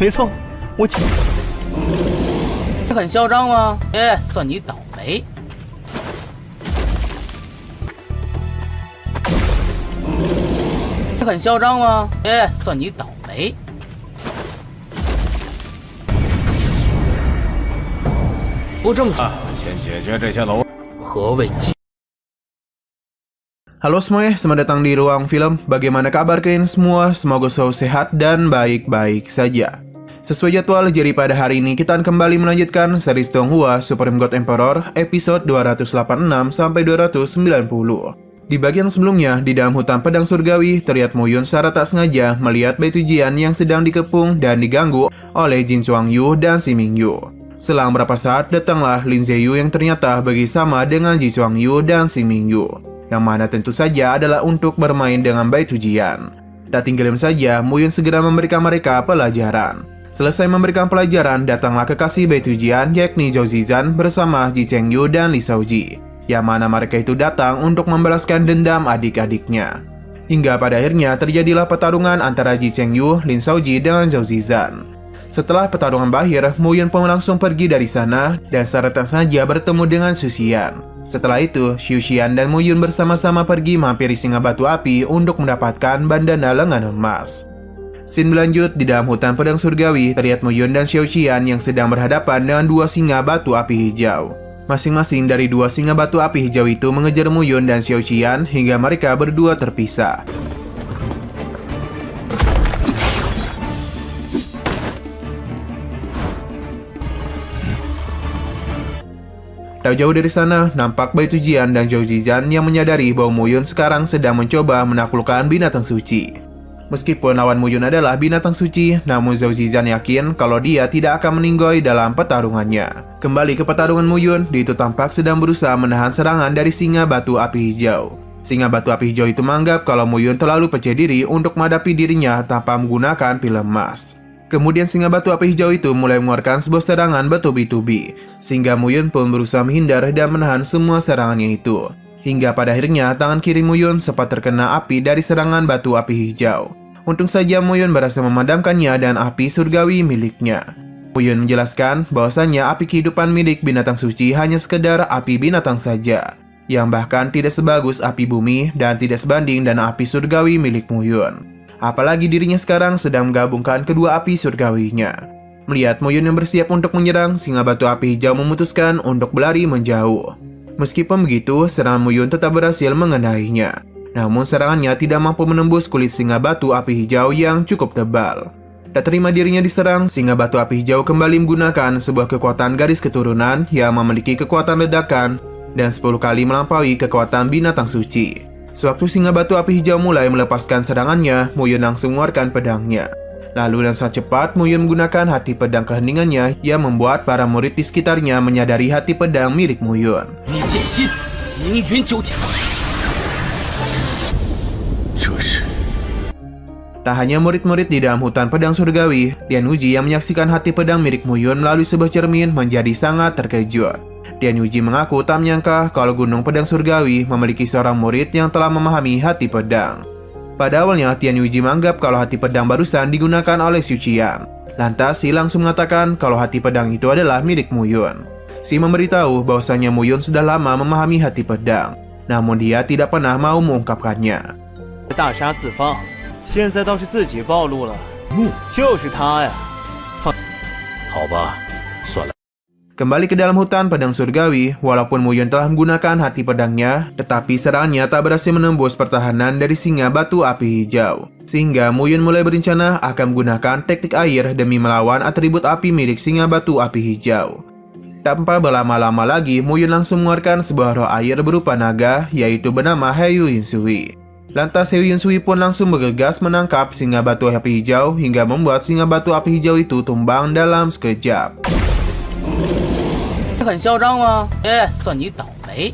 没错，我很嚣张吗？算你倒霉。很嚣张吗？算你倒霉。不这么做，先解决这些楼。何谓计？ Halo semuanya, selamat datang di Ruang Film. Bagaimana kabar kalian semua? Semoga selalu sehat dan baik-baik saja. Sesuai jadwal, jadi pada hari ini kita akan kembali melanjutkan series Donghua Supreme God Emperor episode 286 sampai 290. Di bagian sebelumnya, di dalam hutan pedang surgawi, terlihat Muyun secara tak sengaja melihat Baitu Jian yang sedang dikepung dan diganggu oleh Jin Chuangyu dan Si Mingyu. Selang beberapa saat, datanglah Lin Zheyu yang ternyata bersama dengan Jin Chuangyu dan Si Mingyu, yang mana tentu saja adalah untuk bermain dengan Baitu Jian. Tak tinggalin saja, Muyun segera memberikan mereka pelajaran. Selesai memberikan pelajaran, datanglah kekasih Baitu Jian, yakni Zhao Zizhan bersama Ji Chengyu dan Li Shaoji, yang mana mereka itu datang untuk membalaskan dendam adik-adiknya. Hingga pada akhirnya terjadilah pertarungan antara Ji Chengyu, Lin Shaoji dengan Zhao Zizhan. Setelah pertarungan berakhir, Muyun pun langsung pergi dari sana dan secara tak sengaja bertemu dengan Xu Xian. Setelah itu, Xu Xian dan Muyun bersama-sama pergi menghampiri singa batu api untuk mendapatkan bandana lengan emas. Scene berlanjut di dalam hutan pedang surgawi, terlihat Muyun dan Xu Xian yang sedang berhadapan dengan dua singa batu api hijau. Masing-masing dari dua singa batu api hijau itu mengejar Muyun dan Xu Xian hingga mereka berdua terpisah. Tak jauh dari sana, nampak Baitu Jian dan Zhao Zizhan yang menyadari bahwa Muyun sekarang sedang mencoba menaklukkan binatang suci. Meskipun lawan Muyun adalah binatang suci, namun Zhao Zizhan yakin kalau dia tidak akan meninggoy dalam pertarungannya. Kembali ke pertarungan Muyun, dia itu tampak sedang berusaha menahan serangan dari singa batu api hijau. Singa batu api hijau itu menganggap kalau Muyun terlalu percaya diri untuk menghadapi dirinya tanpa menggunakan pil emas. Kemudian singa batu api hijau itu mulai mengeluarkan sebuah serangan bertubi-tubi, sehingga Muyun pun berusaha menghindar dan menahan semua serangannya itu. Hingga pada akhirnya tangan kiri Muyun sempat terkena api dari serangan batu api hijau. Untung saja Muyun berhasil memadamkannya dan api surgawi miliknya. Muyun menjelaskan bahwasannya api kehidupan milik binatang suci hanya sekedar api binatang saja, yang bahkan tidak sebagus api bumi dan tidak sebanding dengan api surgawi milik Muyun. Apalagi dirinya sekarang sedang menggabungkan kedua api surgawinya. Melihat Muyun yang bersiap untuk menyerang, singa batu api hijau memutuskan untuk berlari menjauh. Meskipun begitu, serangan Muyun tetap berhasil mengenainya. Namun serangannya tidak mampu menembus kulit singa batu api hijau yang cukup tebal. Tak terima dirinya diserang, singa batu api hijau kembali menggunakan sebuah kekuatan garis keturunan yang memiliki kekuatan ledakan dan 10 kali melampaui kekuatan binatang suci. Sewaktu singa batu api hijau mulai melepaskan serangannya, Muyun langsung mengeluarkan pedangnya. Lalu dan sangat cepat, Muyun menggunakan hati pedang keheningannya yang membuat para murid di sekitarnya menyadari hati pedang milik Muyun. Tak hanya murid-murid di dalam hutan pedang surgawi, Dian Wuji yang menyaksikan hati pedang milik Muyun melalui sebuah cermin menjadi sangat terkejut. Dian Wuji mengaku tak menyangka kalau Gunung Pedang Surgawi memiliki seorang murid yang telah memahami hati pedang. Pada awalnya, Dian Wuji menganggap kalau hati pedang barusan digunakan oleh Xu Qian. Lantas, Si langsung mengatakan kalau hati pedang itu adalah milik Muyun. Si memberitahu bahwasanya Muyun sudah lama memahami hati pedang, namun dia tidak pernah mau mengungkapkannya. 大杀四方，现在倒是自己暴露了，就是他呀！好吧，算了。 Kembali ke dalam hutan pedang surgawi, walaupun Muyun telah menggunakan hati pedangnya, tetapi serangannya tak berhasil menembus pertahanan dari singa batu api hijau. Sehingga Muyun mulai berencana akan menggunakan teknik air demi melawan atribut api milik singa batu api hijau. Tanpa berlama-lama lagi, Muyun langsung mengeluarkan sebuah roh air berupa naga, yaitu bernama Heyu Yinsui. Lantas Heyu Yinsui pun langsung bergegas menangkap singa batu api hijau hingga membuat singa batu api hijau itu tumbang dalam sekejap. 很嚣张吗？算你倒霉。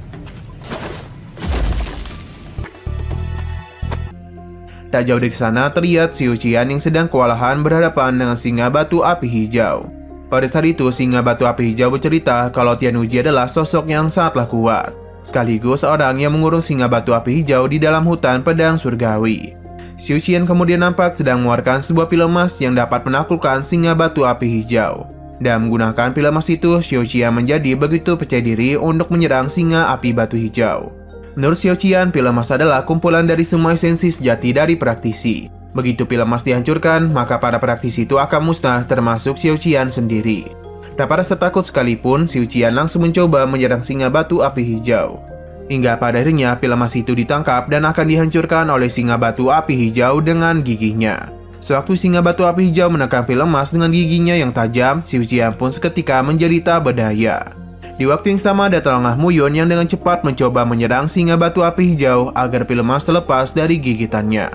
Tak jauh dari sana terlihat Xu Qian yang sedang kewalahan berhadapan dengan singa batu api hijau. Pada saat itu singa batu api hijau bercerita kalau Dian Wuji adalah sosok yang sangatlah kuat, sekaligus orang yang mengurung singa batu api hijau di dalam hutan pedang surgawi. Xiu Qian kemudian nampak sedang mengeluarkan sebuah pil emas yang dapat menaklukkan singa batu api hijau. Dan menggunakan pil emas itu, Xiu Qian menjadi begitu percaya diri untuk menyerang singa api batu hijau. Menurut Xiu Qian, pil emas adalah kumpulan dari semua esensi sejati dari praktisi. Begitu pil emas dihancurkan, maka para praktisi itu akan musnah, termasuk Xiu Qian sendiri. Tanpa rasa takut sekalipun, Xiu Qian langsung mencoba menyerang singa batu api hijau. Hingga pada akhirnya pil emas itu ditangkap dan akan dihancurkan oleh singa batu api hijau dengan giginya. Sewaktu singa batu api hijau menekan pil emas dengan giginya yang tajam, Xiu Qian pun seketika menjadi tak berdaya. Di waktu yang sama datanglah Mu Yun yang dengan cepat mencoba menyerang singa batu api hijau agar pil emas terlepas dari gigitannya.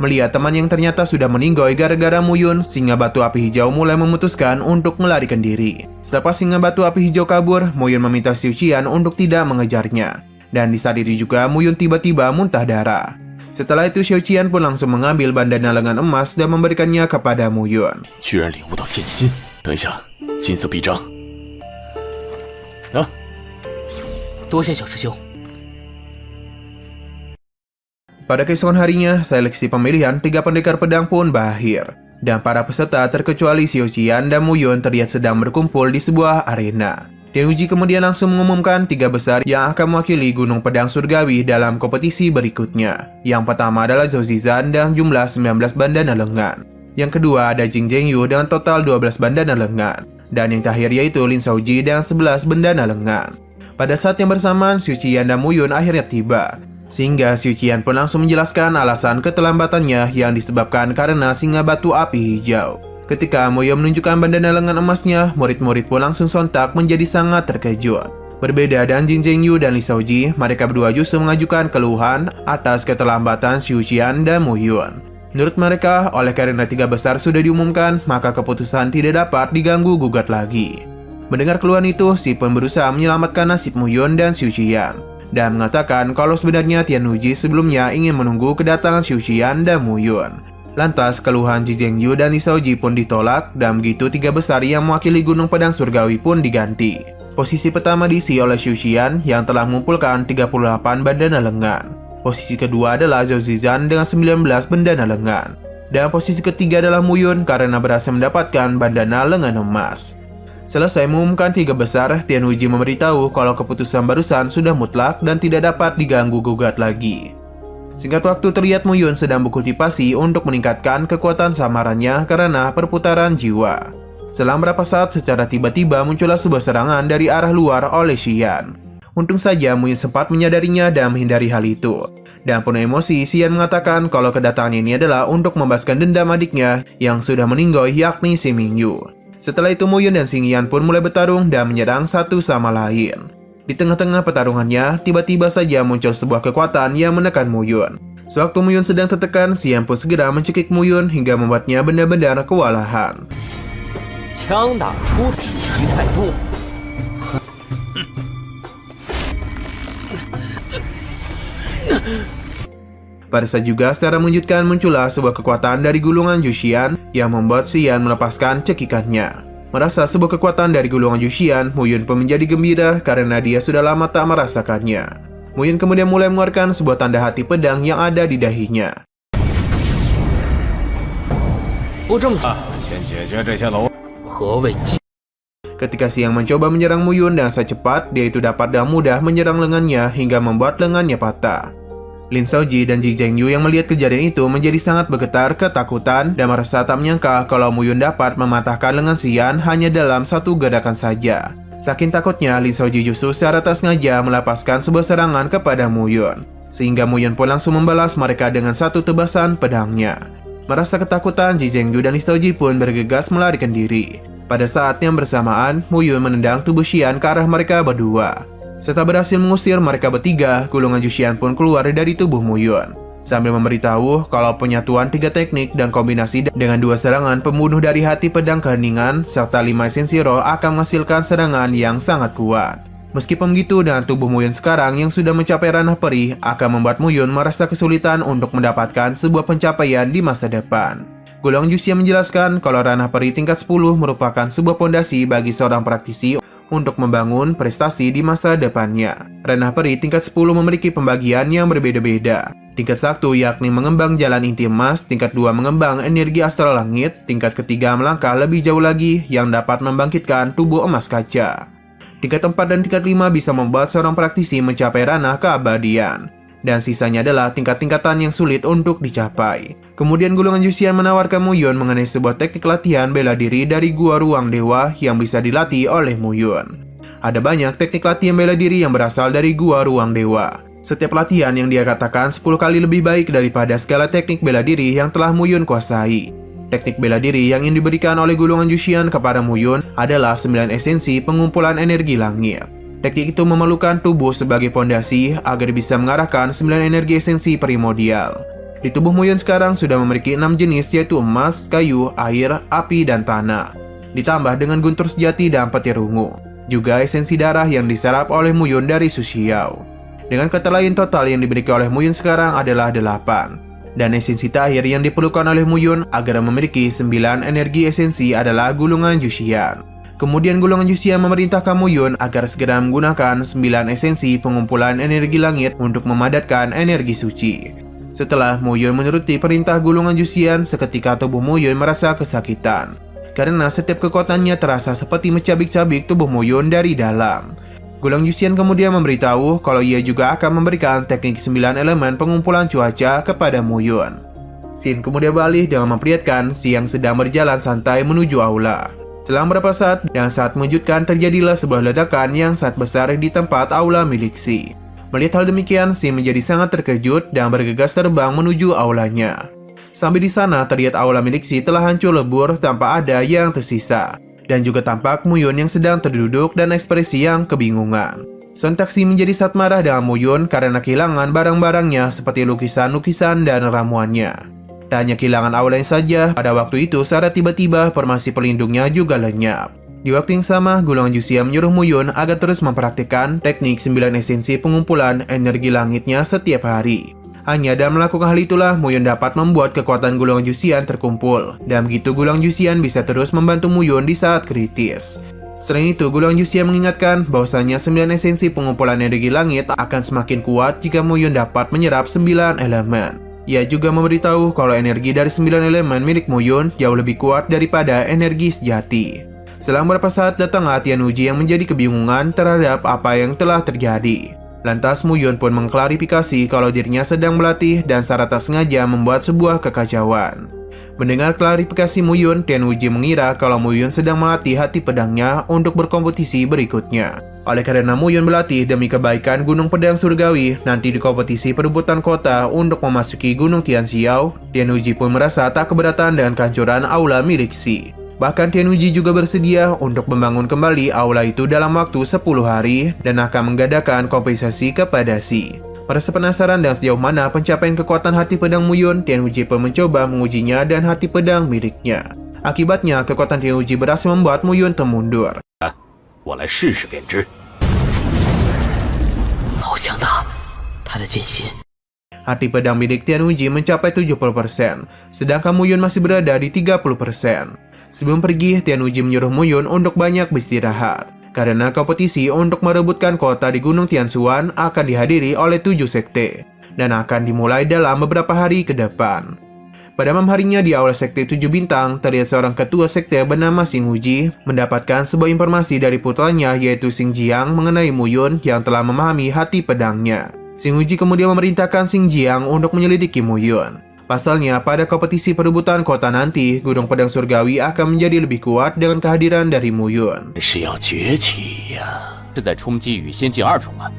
Melihat teman yang ternyata sudah meninggoy gara-gara Mu Yun, singa batu api hijau mulai memutuskan untuk melarikan diri. Setelah singa batu api hijau kabur, Mu Yun meminta Xiu Qian untuk tidak mengejarnya. Dan di saat itu juga Mu Yun tiba-tiba muntah darah. Setelah itu Xiu Qian pun langsung mengambil bandana lengan emas dan memberikannya kepada Mu Yun. 居然领悟到剑心，等一下，金色臂章。啊，多谢小师兄。 Pada keesokan harinya, seleksi pemilihan 3 pendekar pedang pun berakhir. Dan para peserta terkecuali Xiu Qian dan Mu Yun terlihat sedang berkumpul di sebuah arena. Tianwuji kemudian langsung mengumumkan 3 besar yang akan mewakili Gunung Pedang Surgawi dalam kompetisi berikutnya. Yang pertama adalah Zhou Zizan dengan jumlah 19 bandana lengan. Yang kedua ada Jing Zhengyu dengan total 12 bandana lengan. Dan yang terakhir yaitu Lin Shaoji dengan 11 bandana lengan. Pada saat yang bersamaan, Xiu Qian dan Mu Yun akhirnya tiba. Sehingga Xiu Qian pun langsung menjelaskan alasan keterlambatannya yang disebabkan karena singa batu api hijau. Ketika Mu Yun menunjukkan bandana lengan emasnya, murid-murid pun langsung sontak menjadi sangat terkejut. Berbeda dengan Jing Zhengyu dan Lin Shaoji, mereka berdua justru mengajukan keluhan atas keterlambatan Xiu Qian dan Mu Yun. Menurut mereka, oleh karena 3 besar sudah diumumkan, maka keputusan tidak dapat diganggu-gugat lagi. Mendengar keluhan itu, Si pun berusaha menyelamatkan nasib Mu Yun dan Xiu Qian. Dan mengatakan kalau sebenarnya Tianwuji sebelumnya ingin menunggu kedatangan Xiu Qian dan Mu Yun. Lantas, keluhan Jing Zhengyu dan Lin Shaoji pun ditolak, dan begitu 3 besar yang mewakili Gunung Pedang Surgawi pun diganti. Posisi pertama diisi oleh Xiu Qian yang telah mengumpulkan 38 bandana lengan. Posisi kedua adalah Zhou Zizan dengan 19 bandana lengan. Dan posisi ketiga adalah Mu Yun karena berhasil mendapatkan bandana lengan emas. Selesai mengumumkan 3 besar, Tianwuji memberitahu kalau keputusan barusan sudah mutlak dan tidak dapat diganggu-gugat lagi. Singkat waktu terlihat Mu Yun sedang berkultivasi untuk meningkatkan kekuatan samarannya karena perputaran jiwa. Selang beberapa saat secara tiba-tiba muncullah sebuah serangan dari arah luar oleh Xian. Untung saja Mu Yun sempat menyadarinya dan menghindari hal itu. Dan penuh emosi, Xian mengatakan kalau kedatangan ini adalah untuk membalaskan dendam adiknya yang sudah meninggoy yakni Si Mingyu. Setelah itu Mu Yun dan Xing Yan pun mulai bertarung dan menyerang satu sama lain. Di tengah-tengah pertarungannya, tiba-tiba saja muncul sebuah kekuatan yang menekan Mu Yun. Sewaktu Mu Yun sedang tertekan, Xian pun segera mencekik Mu Yun hingga membuatnya benar-benar kewalahan. 枪打出体积太多。 Pada saat juga secara mengejutkan muncullah sebuah kekuatan dari gulungan Jushian yang membuat Xian melepaskan cekikannya. Merasa sebuah kekuatan dari gulungan Jushian, Mu Yun pun menjadi gembira karena dia sudah lama tak merasakannya. Mu Yun kemudian mulai mengeluarkan sebuah tanda hati pedang yang ada di dahinya. 不这么做， 先解决这些楼。 何谓计？ Ketika Xiang mencoba menyerang Mu Yun dengan sangat cepat, dia itu dapat dengan mudah menyerang lengannya hingga membuat lengannya patah. Lin Shaoji dan Jing Zhengyu yang melihat kejadian itu menjadi sangat bergetar ketakutan dan merasa tak menyangka kalau Mu Yun dapat mematahkan lengan Xian hanya dalam satu gerakan saja. Saking takutnya, Lin Shaoji justru secara tak sengaja melepaskan sebuah serangan kepada Mu Yun. Sehingga Mu Yun pun langsung membalas mereka dengan satu tebasan pedangnya. Merasa ketakutan, Jing Zhengyu dan Lin Shaoji pun bergegas melarikan diri. Pada saat yang bersamaan, Mu Yun menendang tubuh Xian ke arah mereka berdua. Setelah berhasil mengusir mereka bertiga, gulungan Jushian pun keluar dari tubuh Mu Yun. Sambil memberitahu kalau penyatuan 3 teknik dan kombinasi dengan 2 serangan pembunuh dari hati pedang keheningan serta 5 esensi roh akan menghasilkan serangan yang sangat kuat. Meskipun begitu, dengan tubuh Mu Yun sekarang yang sudah mencapai ranah perih akan membuat Mu Yun merasa kesulitan untuk mendapatkan sebuah pencapaian di masa depan. Gulungan Jushian menjelaskan kalau ranah perih tingkat 10 merupakan sebuah pondasi bagi seorang praktisi untuk membangun prestasi di masa depannya. Ranah peri tingkat 10 memiliki pembagian yang berbeda-beda. Tingkat 1 yakni mengembang jalan inti emas, tingkat 2 mengembang energi astral langit, tingkat ketiga melangkah lebih jauh lagi yang dapat membangkitkan tubuh emas kaca. Tingkat 4 dan tingkat 5 bisa membuat seorang praktisi mencapai ranah keabadian. Dan sisanya adalah tingkat-tingkatan yang sulit untuk dicapai. Kemudian Gulungan Juxian menawarkan Muyun mengenai sebuah teknik latihan bela diri dari Gua Ruang Dewa yang bisa dilatih oleh Muyun. Ada banyak teknik latihan bela diri yang berasal dari Gua Ruang Dewa. Setiap latihan yang dia katakan 10 kali lebih baik daripada segala teknik bela diri yang telah Muyun kuasai. Teknik bela diri yang ingin diberikan oleh Gulungan Juxian kepada Muyun adalah 9 esensi pengumpulan energi langit. Teknik itu memerlukan tubuh sebagai pondasi agar bisa mengarahkan 9 energi esensi primordial. Di tubuh Muyun sekarang sudah memiliki 6 jenis yaitu emas, kayu, air, api, dan tanah. Ditambah dengan guntur sejati dan petir ungu. Juga esensi darah yang diserap oleh Muyun dari Su Xiao. Dengan kata lain, total yang dimiliki oleh Muyun sekarang adalah 8. Dan esensi terakhir yang diperlukan oleh Muyun agar memiliki 9 energi esensi adalah Gulungan Juxian. Kemudian Gulungan Juxian memerintahkan Muyun agar segera menggunakan 9 esensi pengumpulan energi langit untuk memadatkan energi suci. Setelah Muyun menuruti perintah Gulungan Juxian, seketika tubuh Muyun merasa kesakitan. Karena setiap kekuatannya terasa seperti mencabik-cabik tubuh Muyun dari dalam. Gulungan Juxian kemudian memberitahu kalau ia juga akan memberikan teknik 9 elemen pengumpulan cuaca kepada Muyun. Scene kemudian beralih dengan memperlihatkan Si yang sedang berjalan santai menuju aula. Selang beberapa saat, dan saat mengejutkan terjadilah sebuah ledakan yang sangat besar di tempat aula milik Si. Melihat hal demikian, Si menjadi sangat terkejut dan bergegas terbang menuju aulanya. Sampai di sana, terlihat aula milik Si telah hancur lebur tanpa ada yang tersisa. Dan juga tampak Muyun yang sedang terduduk dan ekspresi yang kebingungan. Sontak Si menjadi sangat marah dengan Muyun karena kehilangan barang-barangnya seperti lukisan-lukisan dan ramuannya. Tak hanya kehilangan aulanya saja, pada waktu itu secara tiba-tiba formasi pelindungnya juga lenyap. Di waktu yang sama, Gulungan Juxian menyuruh Muyun agar terus mempraktikkan teknik 9 esensi pengumpulan energi langitnya setiap hari. Hanya dalam melakukan hal itulah Muyun dapat membuat kekuatan Gulungan Juxian terkumpul. Dan begitu Gulungan Juxian bisa terus membantu Muyun di saat kritis. Selain itu, Gulungan Juxian mengingatkan bahwasanya 9 esensi pengumpulan energi langit akan semakin kuat jika Muyun dapat menyerap 9 elemen. Ia juga memberitahu kalau energi dari 9 elemen milik Muyun jauh lebih kuat daripada energi sejati. Selang beberapa saat datanglah Tianwuji yang menjadi kebingungan terhadap apa yang telah terjadi. Lantas Muyun pun mengklarifikasi kalau dirinya sedang melatih dan secara tak sengaja membuat sebuah kekacauan. Mendengar klarifikasi Muyun, Tianwuji mengira kalau Muyun sedang melatih hati pedangnya untuk berkompetisi berikutnya. Oleh karena Muyun berlatih demi kebaikan Gunung Pedang Surgawi nanti di kompetisi perebutan kota untuk memasuki Gunung Tianxiao, Tianwuji pun merasa tak keberatan dengan kehancuran aula milik Si. Bahkan Tianwuji juga bersedia untuk membangun kembali aula itu dalam waktu 10 hari dan akan menggadaikan kompensasi kepada Si. Merasa penasaran dengan sejauh mana pencapaian kekuatan hati pedang Muyun, Tianwuji pun mencoba mengujinya dan hati pedang miliknya. Akibatnya, kekuatan Tianwuji berhasil membuat Muyun termundur. 我来试试便知。好强大，他的剑心。 Hati pedang milik Tianwuji mencapai 70%, sedangkan Muyun masih berada di 30%. Sebelum pergi, Tianwuji menyuruh Muyun untuk banyak beristirahat, karena kompetisi untuk merebutkan kota di Gunung Tianxuan akan dihadiri oleh 7 sekte, dan akan dimulai dalam beberapa hari ke depan. Pada malam harinya di aula sekte 7 bintang, terlihat seorang ketua sekte bernama Xingwuji mendapatkan sebuah informasi dari putranya yaitu Xingjiang mengenai Muyun yang telah memahami hati pedangnya. Xingwuji kemudian memerintahkan Xingjiang untuk menyelidiki Muyun. Pasalnya, pada kompetisi perebutan kota nanti, Gunung Pedang Surgawi akan menjadi lebih kuat dengan kehadiran dari Muyun. 是要崛起呀！ 是在冲击与仙境2重啊！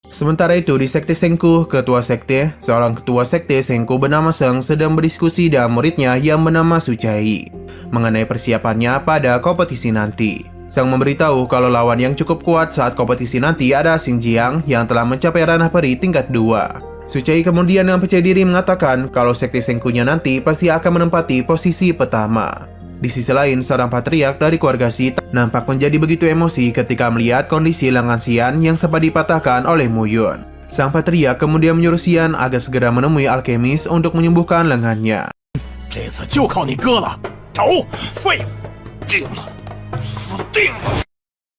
Sementara itu di sekte Sengku, seorang ketua sekte Sengku bernama Seng sedang berdiskusi dengan muridnya yang bernama Sucai mengenai persiapannya pada kompetisi nanti. Seng memberitahu kalau lawan yang cukup kuat saat kompetisi nanti ada Xingjiang yang telah mencapai ranah peri tingkat 2. Sucai kemudian dengan percaya diri mengatakan kalau sekte Sengkunya nanti pasti akan menempati posisi pertama. Di sisi lain, seorang patriark dari keluarga Si nampak menjadi begitu emosi ketika melihat kondisi lengan Xian yang sempat dipatahkan oleh Muyun. Sang patriark kemudian menyuruh Xian agar segera menemui alkemis untuk menyembuhkan lengannya. 这次就靠你哥了，走，废物，定了，死定了！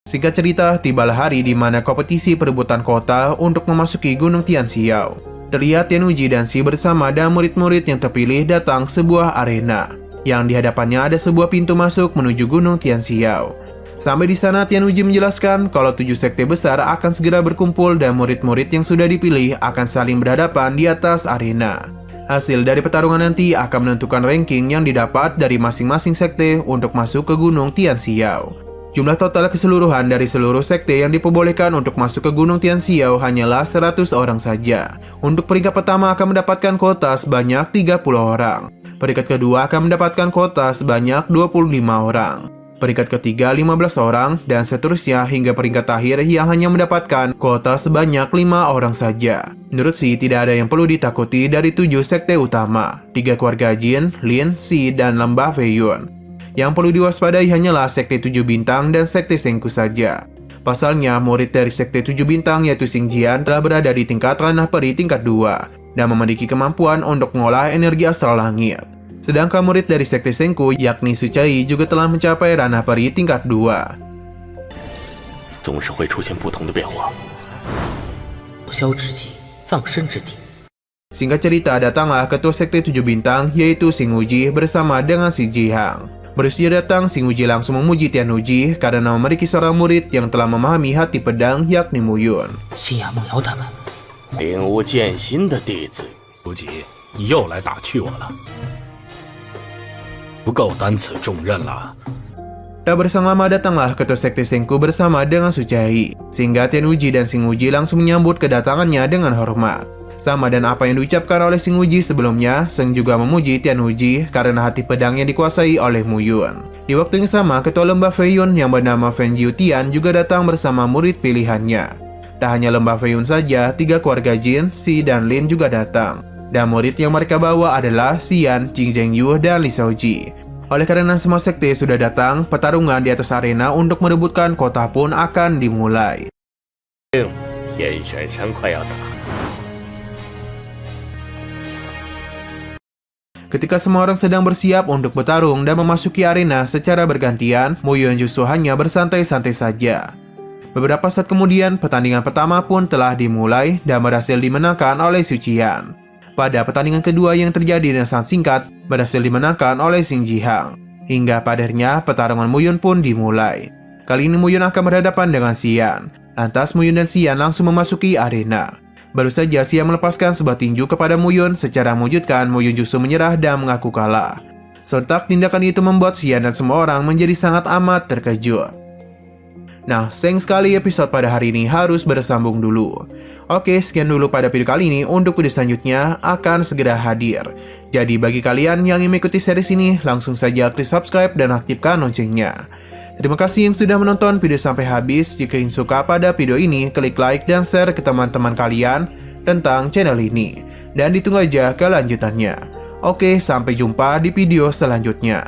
Singkat cerita, tibalah hari di mana kompetisi perebutan kota untuk memasuki Gunung Tianxiao. Terlihat Tianwuji dan Xi bersama dan murid-murid yang terpilih datang sebuah arena, yang di hadapannya ada sebuah pintu masuk menuju Gunung Tianxiao. Sampai di sana, Tianwuji menjelaskan kalau 7 sekte besar akan segera berkumpul dan murid-murid yang sudah dipilih akan saling berhadapan di atas arena. Hasil dari pertarungan nanti akan menentukan ranking yang didapat dari masing-masing sekte untuk masuk ke Gunung Tianxiao. Jumlah total keseluruhan dari seluruh sekte yang diperbolehkan untuk masuk ke Gunung Tianxiao hanyalah 100 orang saja. Untuk peringkat pertama akan mendapatkan kuota sebanyak 30 orang. Peringkat kedua akan mendapatkan kuota sebanyak 25 orang. Peringkat ketiga 15 orang, dan seterusnya hingga peringkat akhir yang hanya mendapatkan kuota sebanyak 5 orang saja. Menurut Xi, tidak ada yang perlu ditakuti dari 7 sekte utama, 3 keluarga Jin, Lin, Xi, dan Lembah Feiyun. Yang perlu diwaspadai hanyalah sekte 7 bintang dan sekte Sengku saja. Pasalnya, murid dari sekte 7 bintang yaitu Xingjian telah berada di tingkat ranah peri tingkat 2 dan memiliki kemampuan untuk mengolah energi astral langit. Sedangkan murid dari sekte Sengku yakni Sucai juga telah mencapai ranah peri tingkat 2. 总是会出现不同的变化。消之际，葬身之地。 Singkat cerita, datanglah ketua sekte 7 bintang yaitu Xingwuji bersama dengan Xi Jihang. Berusia datang, Xingwuji langsung memuji Tianwuji karena memiliki seorang murid yang telah memahami hati pedang yakni Muyun. 新雅梦瑶他们，领悟剑心的弟子，无极，你又来打趣我了，不够担此重任了。 Tak bersang lama datanglah ketua sekte Sengku bersama dengan Sucai, sehingga Tianwuji dan Xingwuji langsung menyambut kedatangannya dengan hormat. Sama dan apa yang diucapkan oleh Xingwuji sebelumnya, Seng juga memuji Tianwuji karena hati pedang yang dikuasai oleh Muyun. Di waktu yang sama, ketua Lembah Feiyun yang bernama Fen Jiutian juga datang bersama murid pilihannya. Tak hanya Lembah Feiyun saja, 3 keluarga Jin, Xi, dan Lin juga datang. Dan murid yang mereka bawa adalah Xian, Jing Zhengyu, dan Li Shaoji. Oleh karena semua sekte sudah datang, pertarungan di atas arena untuk merebutkan kota pun akan dimulai. 天玄山快要打。 Ketika semua orang sedang bersiap untuk bertarung dan memasuki arena secara bergantian, Muyun justru hanya bersantai-santai saja. Beberapa saat kemudian, pertandingan pertama pun telah dimulai dan berhasil dimenangkan oleh Sucian. Pada pertandingan kedua yang terjadi dengan sangat singkat, berhasil dimenangkan oleh Xing Jihang. Hingga padarnya, pertarungan Muyun pun dimulai. Kali ini Muyun akan berhadapan dengan Xian. Lantas Muyun dan Xian langsung memasuki arena. Baru saja Xian melepaskan sebuah tinju kepada Muyun, secara mengejutkan Muyun justru menyerah dan mengaku kalah. Sontak tindakan itu membuat Xian dan semua orang menjadi sangat amat terkejut. Nah, sayang sekali episode pada hari ini harus bersambung dulu. Oke, sekian dulu pada video kali ini. Untuk video selanjutnya akan segera hadir. Jadi bagi kalian yang ingin mengikuti series ini, langsung saja klik subscribe dan aktifkan loncengnya. Terima kasih yang sudah menonton video sampai habis. Jika ingin suka pada video ini, klik like dan share ke teman-teman kalian tentang channel ini. Dan ditunggu aja kelanjutannya. Oke, sampai jumpa di video selanjutnya.